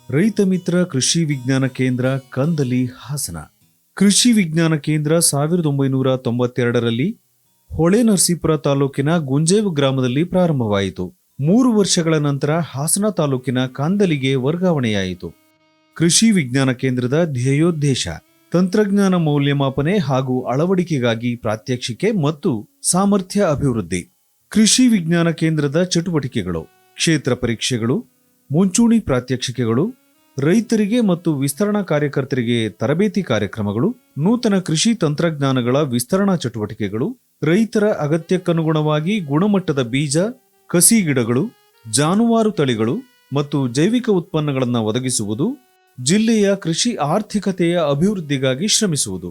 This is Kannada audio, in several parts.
ರೈತ ಮಿತ್ರ ಕೃಷಿ ವಿಜ್ಞಾನ ಕೇಂದ್ರ ಕಂದಲಿ ಹಾಸನ. ಕೃಷಿ ವಿಜ್ಞಾನ ಕೇಂದ್ರ 1992ರಲ್ಲಿ ಹೊಳೆನರಸೀಪುರ ತಾಲೂಕಿನ ಗುಂಜೇವು ಗ್ರಾಮದಲ್ಲಿ ಪ್ರಾರಂಭವಾಯಿತು. 3 ವರ್ಷಗಳ ನಂತರ ಹಾಸನ ತಾಲೂಕಿನ ಕಂದಲಿಗೆ ವರ್ಗಾವಣೆಯಾಯಿತು. ಕೃಷಿ ವಿಜ್ಞಾನ ಕೇಂದ್ರದ ಧ್ಯೇಯೋದ್ದೇಶ ತಂತ್ರಜ್ಞಾನ ಮೌಲ್ಯಮಾಪನೆ ಹಾಗೂ ಅಳವಡಿಕೆಗಾಗಿ ಪ್ರಾತ್ಯಕ್ಷಿಕೆ ಮತ್ತು ಸಾಮರ್ಥ್ಯ ಅಭಿವೃದ್ಧಿ. ಕೃಷಿ ವಿಜ್ಞಾನ ಕೇಂದ್ರದ ಚಟುವಟಿಕೆಗಳು: ಕ್ಷೇತ್ರ ಪರೀಕ್ಷೆಗಳು, ಮುಂಚೂಣಿ ಪ್ರಾತ್ಯಕ್ಷಿಕೆಗಳು, ರೈತರಿಗೆ ಮತ್ತು ವಿಸ್ತರಣಾ ಕಾರ್ಯಕರ್ತರಿಗೆ ತರಬೇತಿ ಕಾರ್ಯಕ್ರಮಗಳು, ನೂತನ ಕೃಷಿ ತಂತ್ರಜ್ಞಾನಗಳ ವಿಸ್ತರಣಾ ಚಟುವಟಿಕೆಗಳು, ರೈತರ ಅಗತ್ಯಕ್ಕನುಗುಣವಾಗಿ ಗುಣಮಟ್ಟದ ಬೀಜ, ಕಸಿ ಗಿಡಗಳು, ಜಾನುವಾರು ತಳಿಗಳು ಮತ್ತು ಜೈವಿಕ ಉತ್ಪನ್ನಗಳನ್ನು ಒದಗಿಸುವುದು, ಜಿಲ್ಲೆಯ ಕೃಷಿ ಆರ್ಥಿಕತೆಯ ಅಭಿವೃದ್ಧಿಗಾಗಿ ಶ್ರಮಿಸುವುದು.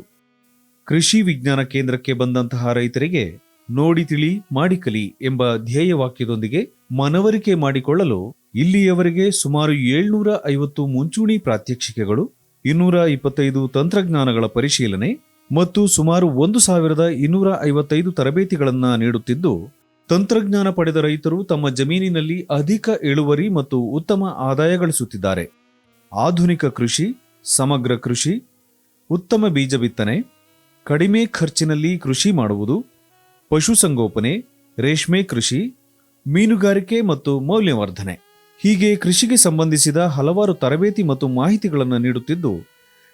ಕೃಷಿ ವಿಜ್ಞಾನ ಕೇಂದ್ರಕ್ಕೆ ಬಂದಂತಹ ರೈತರಿಗೆ ನೋಡಿ ತಿಳಿ ಮಾಡಿಕಲಿ ಎಂಬ ಧ್ಯೇಯವಾಕ್ಯದೊಂದಿಗೆ ಮನವರಿಕೆ ಮಾಡಿಕೊಳ್ಳಲು ಇಲ್ಲಿಯವರೆಗೆ ಸುಮಾರು 750 ಮುಂಚೂಣಿ ಪ್ರಾತ್ಯಕ್ಷಿಕೆಗಳು, 225 ತಂತ್ರಜ್ಞಾನಗಳ ಪರಿಶೀಲನೆ ಮತ್ತು ಸುಮಾರು 1255 ತರಬೇತಿಗಳನ್ನು ನೀಡುತ್ತಿದ್ದು, ತಂತ್ರಜ್ಞಾನ ಪಡೆದ ರೈತರು ತಮ್ಮ ಜಮೀನಿನಲ್ಲಿ ಅಧಿಕ ಇಳುವರಿ ಮತ್ತು ಉತ್ತಮ ಆದಾಯ ಗಳಿಸುತ್ತಿದ್ದಾರೆ. ಆಧುನಿಕ ಕೃಷಿ, ಸಮಗ್ರ ಕೃಷಿ, ಉತ್ತಮ ಬೀಜ ಬಿತ್ತನೆ, ಕಡಿಮೆ ಖರ್ಚಿನಲ್ಲಿ ಕೃಷಿ ಮಾಡುವುದು, ಪಶುಸಂಗೋಪನೆ, ರೇಷ್ಮೆ ಕೃಷಿ, ಮೀನುಗಾರಿಕೆ ಮತ್ತು ಮೌಲ್ಯವರ್ಧನೆ ಹೀಗೆ ಕೃಷಿಗೆ ಸಂಬಂಧಿಸಿದ ಹಲವಾರು ತರಬೇತಿ ಮತ್ತು ಮಾಹಿತಿಗಳನ್ನು ನೀಡುತ್ತಿದ್ದು,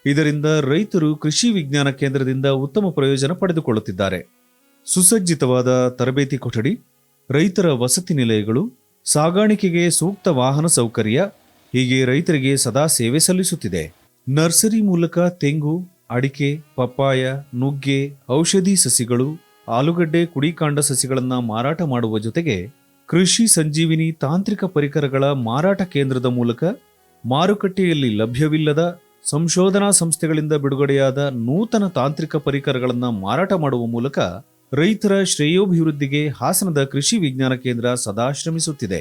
ಇದರಿಂದ ರೈತರು ಕೃಷಿ ವಿಜ್ಞಾನ ಕೇಂದ್ರದಿಂದ ಉತ್ತಮ ಪ್ರಯೋಜನ ಪಡೆದುಕೊಳ್ಳುತ್ತಿದ್ದಾರೆ. ಸುಸಜ್ಜಿತವಾದ ತರಬೇತಿ ಕೊಠಡಿ, ರೈತರ ವಸತಿ ನಿಲಯಗಳು, ಸಾಗಾಣಿಕೆಗೆ ಸೂಕ್ತ ವಾಹನ ಸೌಕರ್ಯ ಹೀಗೆ ರೈತರಿಗೆ ಸದಾ ಸೇವೆ ಸಲ್ಲಿಸುತ್ತಿದೆ. ನರ್ಸರಿ ಮೂಲಕ ತೆಂಗು, ಅಡಿಕೆ, ಪಪ್ಪಾಯ, ನುಗ್ಗೆ, ಔಷಧಿ ಸಸಿಗಳು, ಆಲೂಗಡ್ಡೆ, ಕುಡಿಕಾಂಡ ಸಸಿಗಳನ್ನು ಮಾರಾಟ ಮಾಡುವ ಜೊತೆಗೆ ಕೃಷಿ ಸಂಜೀವಿನಿ ತಾಂತ್ರಿಕ ಪರಿಕರಗಳ ಮಾರಾಟ ಕೇಂದ್ರದ ಮೂಲಕ ಮಾರುಕಟ್ಟೆಯಲ್ಲಿ ಲಭ್ಯವಿಲ್ಲದ ಸಂಶೋಧನಾ ಸಂಸ್ಥೆಗಳಿಂದ ಬಿಡುಗಡೆಯಾದ ನೂತನ ತಾಂತ್ರಿಕ ಪರಿಕರಗಳನ್ನು ಮಾರಾಟ ಮಾಡುವ ಮೂಲಕ ರೈತರ ಶ್ರೇಯೋಭಿವೃದ್ಧಿಗೆ ಹಾಸನದ ಕೃಷಿ ವಿಜ್ಞಾನ ಕೇಂದ್ರ ಸದಾ ಶ್ರಮಿಸುತ್ತಿದೆ.